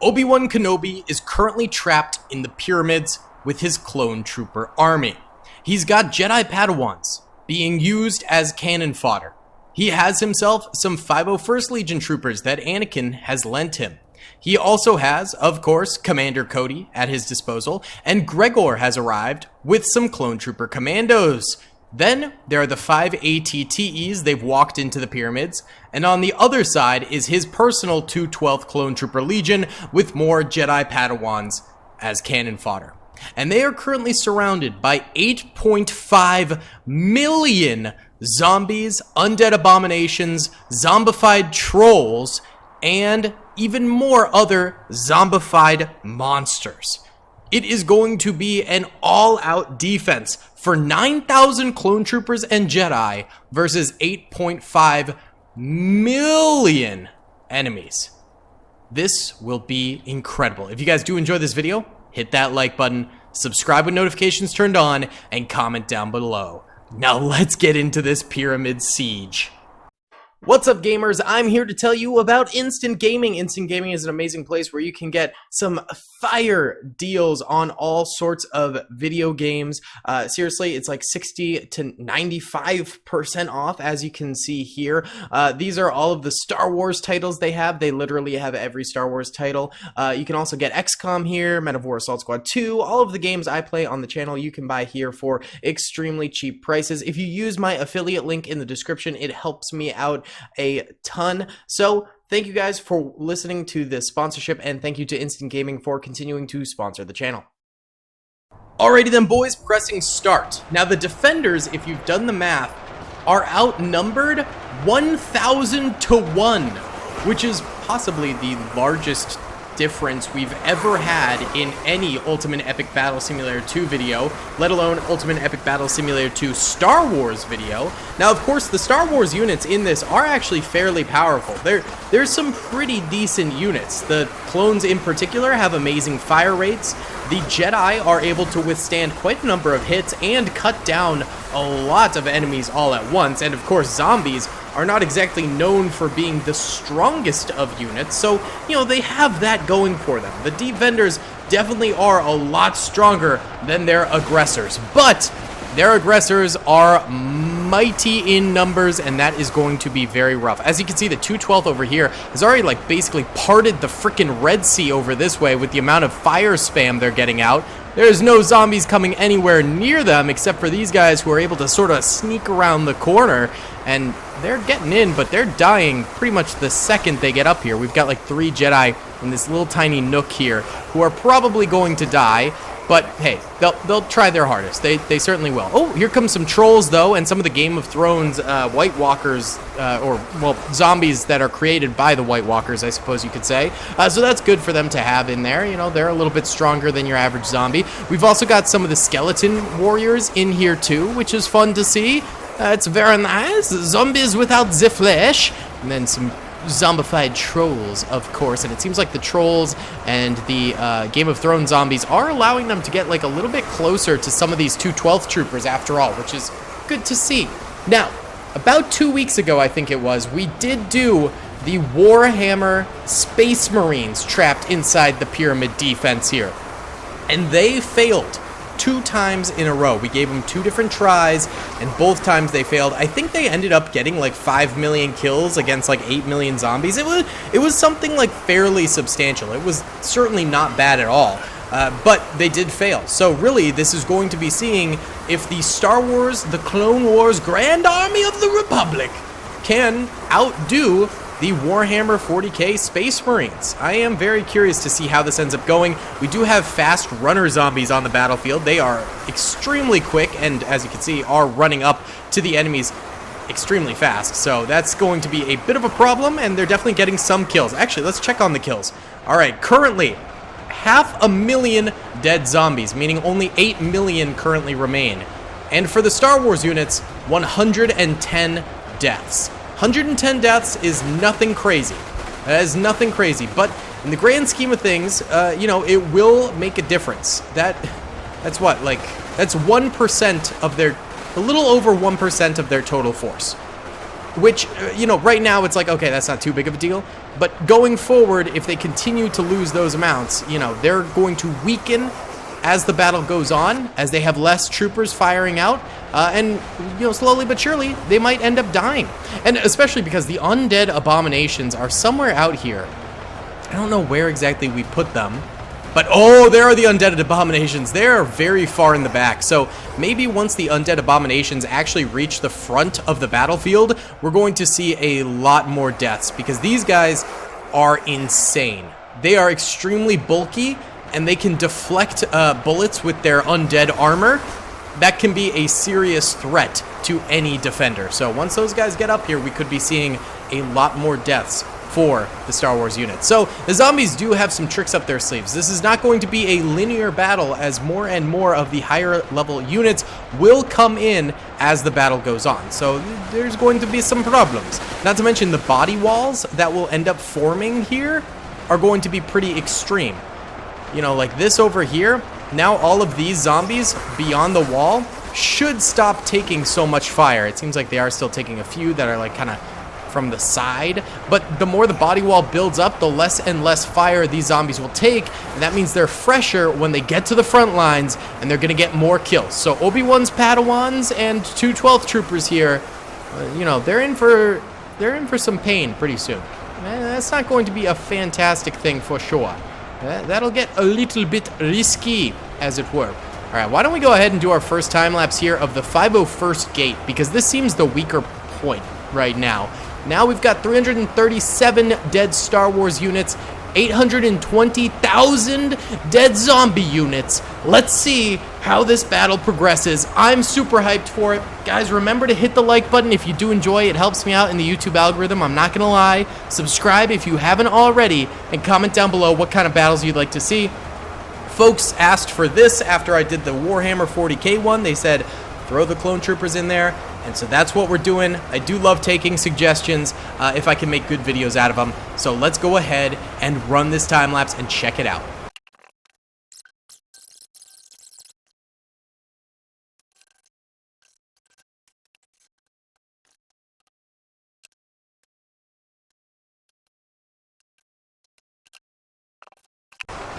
Obi-Wan Kenobi is currently trapped in the pyramids with his clone trooper army. He's got Jedi Padawans being used as cannon fodder. He has himself some 501st Legion troopers that Anakin has lent him. He also has, of course, Commander Cody at his disposal, and Gregor has arrived with some clone trooper commandos. Then there are the 5 ATTEs, they've walked into the pyramids, and on the other side is his personal 212th Clone Trooper Legion with more Jedi Padawans as cannon fodder. And they are currently surrounded by 8.5 million zombies, undead abominations, zombified trolls, and even more other zombified monsters. It is going to be an all-out defense for 9,000 clone troopers and Jedi versus 8.5 million enemies. This will be incredible. If you guys do enjoy this video, hit that like button, subscribe with notifications turned on, and comment down below. Now let's get into this pyramid siege. What's up, gamers? I'm here to tell you about Instant Gaming. Instant Gaming is an amazing place where you can get some fire deals on all sorts of video games. Seriously, it's like 60 to 95% off, as you can see here. These are all of the Star Wars titles they have. They literally have every Star Wars title. You can also get XCOM here, Men of War Assault Squad 2. All of the games I play on the channel you can buy here for extremely cheap prices. If you use my affiliate link in the description, it helps me out a ton. So thank you guys for listening to this sponsorship, and thank you to Instant Gaming for continuing to sponsor the channel. Alrighty then, boys, pressing start. Now the defenders, if you've done the math, are outnumbered 1,000 to 1, which is possibly the largest difference we've ever had in any Ultimate Epic Battle Simulator 2 video, let alone Ultimate Epic Battle Simulator 2 Star Wars video. Now, of course, the Star Wars units in this are actually fairly powerful. There's some pretty decent units. The clones in particular have amazing fire rates. The Jedi are able to withstand quite a number of hits and cut down a lot of enemies all at once. And of course, zombies are not exactly known for being the strongest of units, so, you know, they have that going for them. The defenders definitely are a lot stronger than their aggressors, but their aggressors are mighty in numbers, and that is going to be very rough. As you can see, the 212th over here has already, like, basically parted the frickin' Red Sea over this way with the amount of fire spam they're getting out. There's no zombies coming anywhere near them except for these guys who are able to sort of sneak around the corner, and they're getting in, but they're dying pretty much the second they get up here. We've got like 3 Jedi in this little tiny nook here who are probably going to die, but hey, they'll try their hardest. They certainly will. Oh, here comes some trolls though, and some of the Game of Thrones White Walkers, or well, zombies that are created by the White Walkers, I suppose you could say. So that's good for them to have in there. You know, they're a little bit stronger than your average zombie. We've also got some of the skeleton warriors in here too, which is fun to see. It's very nice. Zombies without the flesh. And then some zombified trolls, of course. And it seems like the trolls and the Game of Thrones zombies are allowing them to get like a little bit closer to some of these 212th troopers after all, which is good to see. Now, about 2 weeks ago, I think it was, we did do the Warhammer Space Marines trapped inside the pyramid defense here. And they failed 2 times in a row. We gave them 2 different tries, and both times they failed. I think they ended up getting like 5 million kills against like 8 million zombies. It was something like fairly substantial. It was certainly not bad at all, but they did fail. So really, this is going to be seeing if the Star Wars, the Clone Wars Grand Army of the Republic can outdo the Warhammer 40k Space Marines. I am very curious to see how this ends up going. We do have fast runner zombies on the battlefield. They are extremely quick, and as you can see, are running up to the enemies extremely fast. So that's going to be a bit of a problem, and they're definitely getting some kills. Actually, let's check on the kills. All right, currently, 500,000 dead zombies, meaning only 8 million currently remain. And for the Star Wars units, 110 deaths. 110 deaths is nothing crazy. That is nothing crazy, but in the grand scheme of things, you know, it will make a difference. That's what, like, that's 1% of their, a little over 1% of their total force. which, you know, right now it's like, okay, that's not too big of a deal. But going forward, if they continue to lose those amounts, you know, they're going to weaken as the battle goes on, as they have less troopers firing out, and, you know, slowly but surely, they might end up dying. And especially because the undead abominations are somewhere out here. I don't know where exactly we put them, but oh, there are the undead abominations. They're very far in the back. So maybe once the undead abominations actually reach the front of the battlefield, we're going to see a lot more deaths, because these guys are insane. They are extremely bulky, and they can deflect bullets with their undead armor. That can be a serious threat to any defender. So once those guys get up here, we could be seeing a lot more deaths for the Star Wars units. So the zombies do have some tricks up their sleeves. This is not going to be a linear battle, as more and more of the higher level units will come in as the battle goes on. So there's going to be some problems. Not to mention the body walls that will end up forming here are going to be pretty extreme. You know, like this over here, now all of these zombies beyond the wall should stop taking so much fire. It seems like they are still taking a few that are like kind of from the side, but the more the body wall builds up, the less and less fire these zombies will take, and that means they're fresher when they get to the front lines, and they're gonna get more kills. So Obi-Wan's Padawans and 2 12th troopers here, you know, they're in for some pain pretty soon. That's not going to be a fantastic thing for sure. That'll get a little bit risky, as it were. All right, why don't we go ahead and do our first time lapse here of the 501st gate, because this seems the weaker point right now. Now we've got 337 dead Star Wars units, 820,000 dead zombie units. Let's see how this battle progresses. I'm super hyped for it. Guys, remember to hit the like button if you do enjoy. It helps me out in the YouTube algorithm. I'm not gonna lie. Subscribe if you haven't already, and comment down below what kind of battles you'd like to see. Folks asked for this after I did the Warhammer 40K one. They said, throw the clone troopers in there. And so that's what we're doing. I do love taking suggestions if I can make good videos out of them. So let's go ahead and run this time lapse and check it out.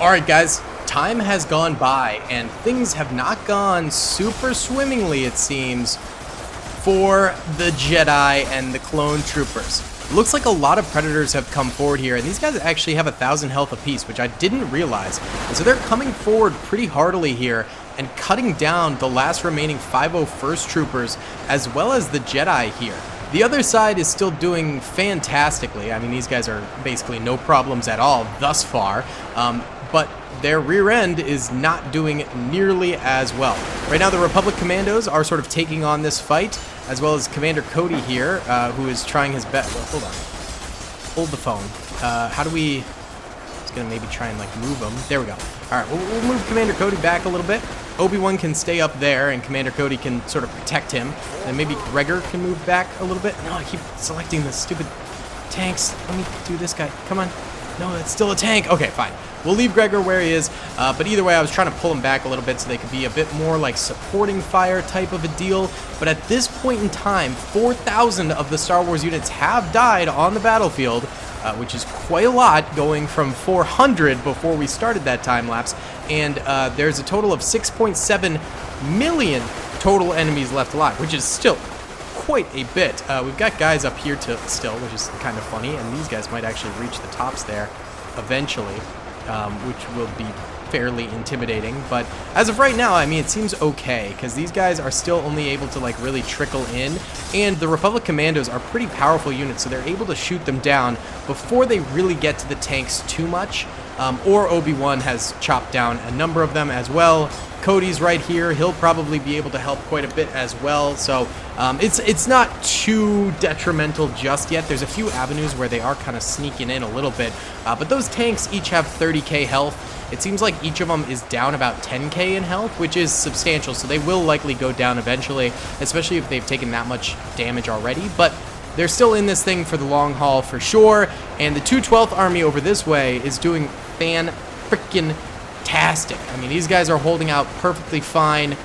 Alright guys, time has gone by and things have not gone super swimmingly, it seems, for the Jedi and the clone troopers. Looks like a lot of predators have come forward here, and these guys actually have 1,000 health apiece, which I didn't realize. And so they're coming forward pretty heartily here and cutting down the last remaining 501st troopers as well as the Jedi here. The other side is still doing fantastically. I mean, these guys are basically no problems at all thus far, but their rear end is not doing nearly as well. Right now, the Republic Commandos are sort of taking on this fight, as well as Commander Cody here, who is trying his best. Well, hold on. Hold the phone. How do we... It's going to maybe try and, like, move him. There we go. All right, we'll move Commander Cody back a little bit. Obi-Wan can stay up there, and Commander Cody can sort of protect him. And maybe Gregor can move back a little bit. No, I keep selecting the stupid tanks. Let me do this guy. Come on. No, that's still a tank. Okay, fine. We'll leave Gregor where he is, but either way, I was trying to pull him back a little bit so they could be a bit more like supporting fire type of a deal. But at this point in time, 4,000 of the Star Wars units have died on the battlefield, which is quite a lot, going from 400 before we started that time lapse. And there's a total of 6.7 million total enemies left alive, which is still quite a bit. We've got guys up here still, which is kind of funny, and these guys might actually reach the tops there eventually. Which will be fairly intimidating, but as of right now, I mean, it seems okay, because these guys are still only able to, like, really trickle in, and the Republic Commandos are pretty powerful units, so they're able to shoot them down before they really get to the tanks too much, or Obi-Wan has chopped down a number of them as well. Cody's right here. He'll probably be able to help quite a bit as well, so it's not too detrimental just yet. There's a few avenues where they are kind of sneaking in a little bit, but those tanks each have 30k health. It seems like each of them is down about 10k in health, which is substantial, so they will likely go down eventually, especially if they've taken that much damage already, but they're still in this thing for the long haul for sure, and the 212th Army over this way is doing fan-frickin' fantastic. I mean, these guys are holding out perfectly fine.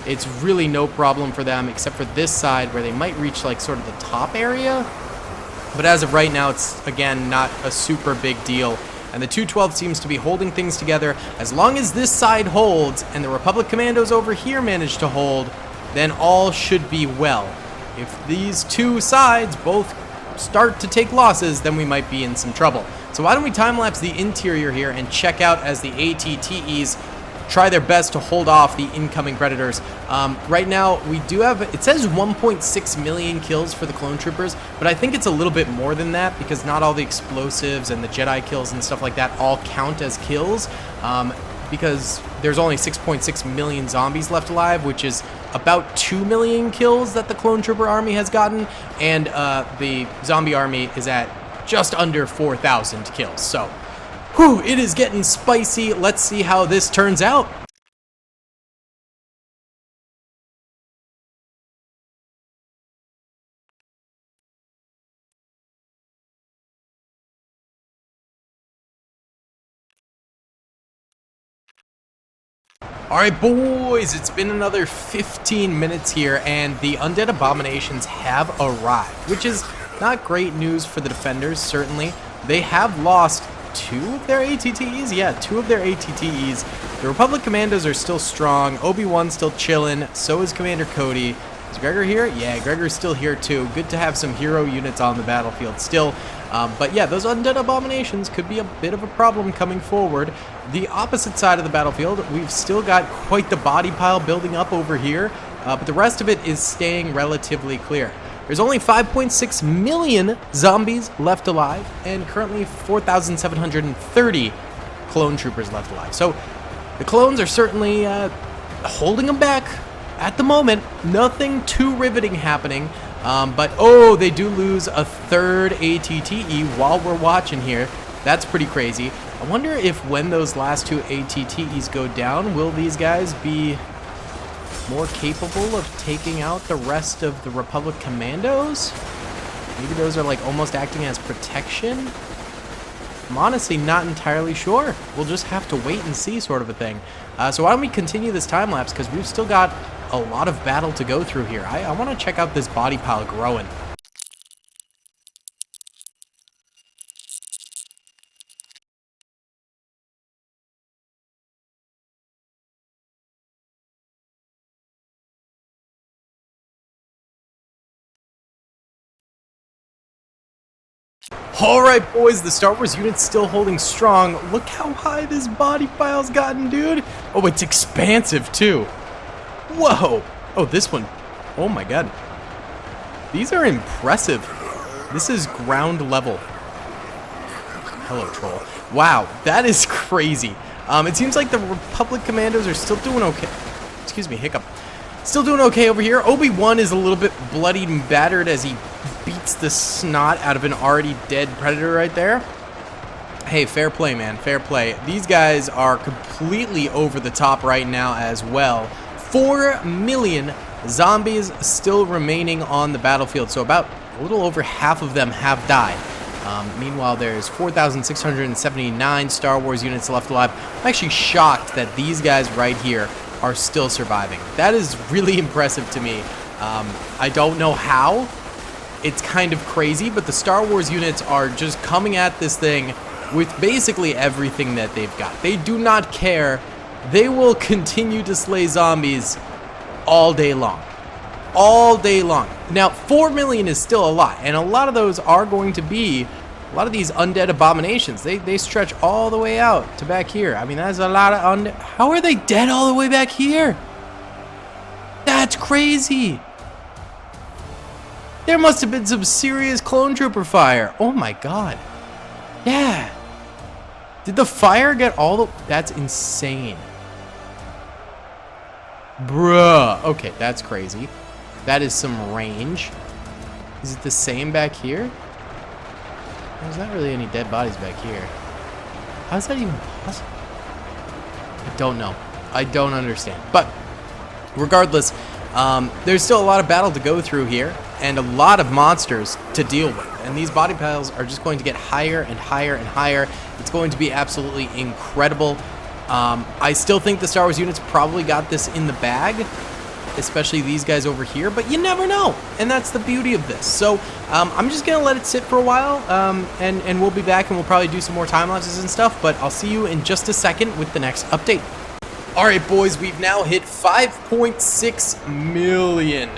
it's really no problem for them, except for this side where they might reach like sort of the top area. But as of right now, it's again not a super big deal. And the 212 seems to be holding things together. As long as this side holds and the Republic Commandos over here manage to hold, then all should be well. If these two sides both start to take losses, then we might be in some trouble. So why don't we time-lapse the interior here and check out as the ATTEs try their best to hold off the incoming Predators. Right now, we do have, it says 1.6 million kills for the clone troopers, but I think it's a little bit more than that because not all the explosives and the Jedi kills and stuff like that all count as kills, because there's only 6.6 million zombies left alive, which is about 2 million kills that the clone trooper army has gotten, and the zombie army is at just under 4,000 kills. So, whew, it is getting spicy. Let's see how this turns out. Alright boys, it's been another 15 minutes here and the undead abominations have arrived, which is not great news for the defenders, certainly. They have lost 2 of their ATTEs? Yeah, 2 of their ATTEs. The Republic Commandos are still strong, Obi-Wan's still chilling, so is Commander Cody. Is Gregor here? Yeah, Gregor's still here too. Good to have some hero units on the battlefield still. But yeah, those undead abominations could be a bit of a problem coming forward. The opposite side of the battlefield, we've still got quite the body pile building up over here, but the rest of it is staying relatively clear. There's only 5.6 million zombies left alive, and currently 4,730 clone troopers left alive. So the clones are certainly holding them back at the moment. Nothing too riveting happening. But oh, they do lose a 3rd ATTE while we're watching here. That's pretty crazy. I wonder if when those last 2 ATTEs go down, will these guys be more capable of taking out the rest of the Republic Commandos? Maybe those are like almost acting as protection? I'm honestly not entirely sure. We'll just have to wait and see, sort of a thing. So why don't we continue this time lapse, because we've still got a lot of battle to go through here. I want to check out this body pile growing. Alright boys, the Star Wars unit's still holding strong. Look how high this body pile's gotten, dude. Oh, it's expansive too. Whoa. Oh, this one. Oh my god. These are impressive. This is ground level. Hello, troll. Wow, that is crazy. It seems like the Republic Commandos are still doing okay. Excuse me, hiccup. Still doing okay over here. Obi-Wan is a little bit bloodied and battered as he beats the snot out of an already dead Predator right there. Hey, fair play, man. Fair play. These guys are completely over the top right now as well. 4 million zombies still remaining on the battlefield. So about a little over half of them have died. Meanwhile, there's 4,679 Star Wars units left alive. I'm actually shocked that these guys right here are still surviving. That is really impressive to me. I don't know how. It's kind of crazy, but the Star Wars units are just coming at this thing with basically everything that they've got. They do not care. They will continue to slay zombies all day long. All day long. Now, 4 million is still a lot, and a lot of those are going to be a lot of these undead abominations. They stretch all the way out to back here. I mean, that's a lot of undead. How are they dead all the way back here? That's crazy. There must have been some serious clone trooper fire. Oh my god. Yeah. Did the fire get all the... That's insane. Bruh. Okay, that's crazy. That is some range. Is it the same back here? There's not really any dead bodies back here. How is that even possible? I don't know. I don't understand. But regardless, there's still a lot of battle to go through here and a lot of monsters to deal with. And these body piles are just going to get higher and higher and higher. It's going to be absolutely incredible. I still think the Star Wars units probably got this in the bag. especially these guys over here, but you never know, and that's the beauty of this. So I'm just gonna let it sit for a while, and we'll be back, and we'll probably do some more time lapses and stuff, but I'll see you in just a second with the next update. Alright boys, we've now hit 5.6 million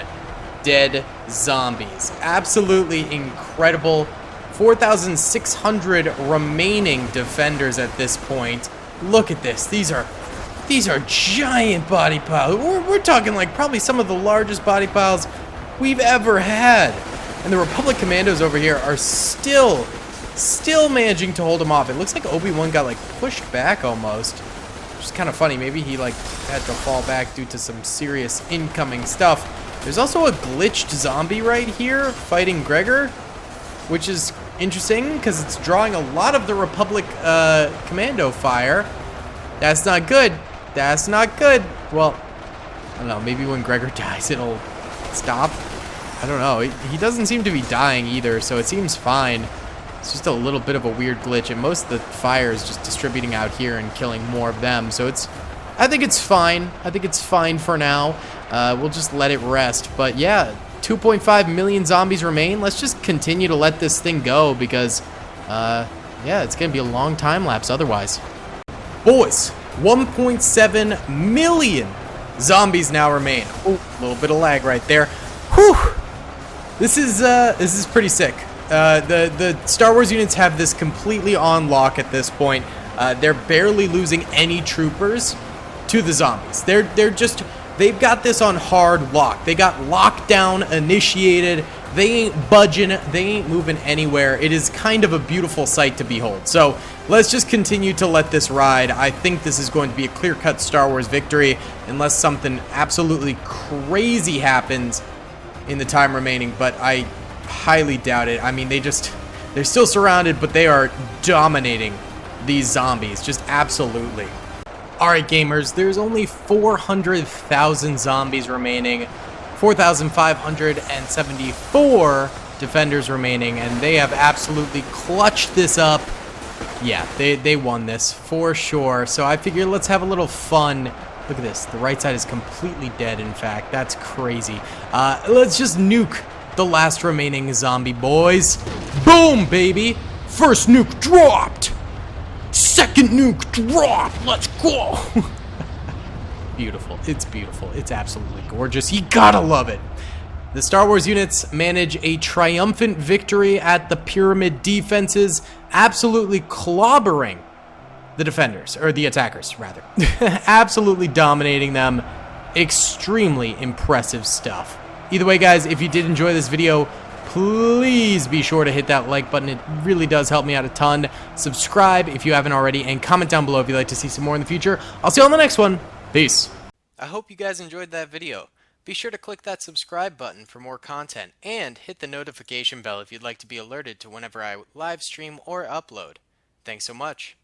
dead zombies. Absolutely incredible. 4,600 remaining defenders at this point. Look at this. These are giant body piles. We're talking like probably some of the largest body piles we've ever had. And the Republic Commandos over here are still managing to hold them off. It looks like Obi-Wan got like pushed back almost. Which is kind of funny. Maybe he like had to fall back due to some serious incoming stuff. There's also a glitched zombie right here fighting Gregor, which is interesting because it's drawing a lot of the Republic commando fire. That's not good. That's not good. Well, I don't know. Maybe when Gregor dies, it'll stop. I don't know. He doesn't seem to be dying either, so it seems fine. It's just a little bit of a weird glitch, and most of the fire is just distributing out here and killing more of them. So I think it's fine. I think it's fine for now. We'll just let it rest. But yeah, 2.5 million zombies remain. Let's just continue to let this thing go because, yeah, it's going to be a long time lapse otherwise. Boys, 1.7 million zombies now remain. Oh, a little bit of lag right there. Whew. This is pretty sick. The Star Wars units have this completely on lock at this point. They're barely losing any troopers to the zombies. They've got this on hard lock. They got lockdown initiated. They ain't budging. They ain't moving anywhere. It is kind of a beautiful sight to behold. So let's just continue to let this ride. I think this is going to be a clear-cut Star Wars victory unless something absolutely crazy happens in the time remaining, but I highly doubt it. I mean, they're still surrounded, but they are dominating these zombies, just absolutely. Alright gamers, there's only 400,000 zombies remaining, 4,574 defenders remaining, and they have absolutely clutched this up. Yeah, they won this for sure, so I figured let's have a little fun. Look at this, the right side is completely dead, in fact. That's crazy. Let's just nuke the last remaining zombie boys. Boom, baby! First nuke dropped! Second nuke dropped! Let's go! Beautiful. It's beautiful. It's absolutely gorgeous. You gotta love it. The Star Wars units manage a triumphant victory at the pyramid defenses, absolutely clobbering the defenders, or the attackers, rather. Absolutely dominating them. Extremely impressive stuff. Either way, guys, if you did enjoy this video, please be sure to hit that like button. It really does help me out a ton. Subscribe if you haven't already, and comment down below if you'd like to see some more in the future. I'll see you on the next one. Peace. I hope you guys enjoyed that video. Be sure to click that subscribe button for more content, and hit the notification bell if you'd like to be alerted to whenever I live stream or upload. Thanks so much.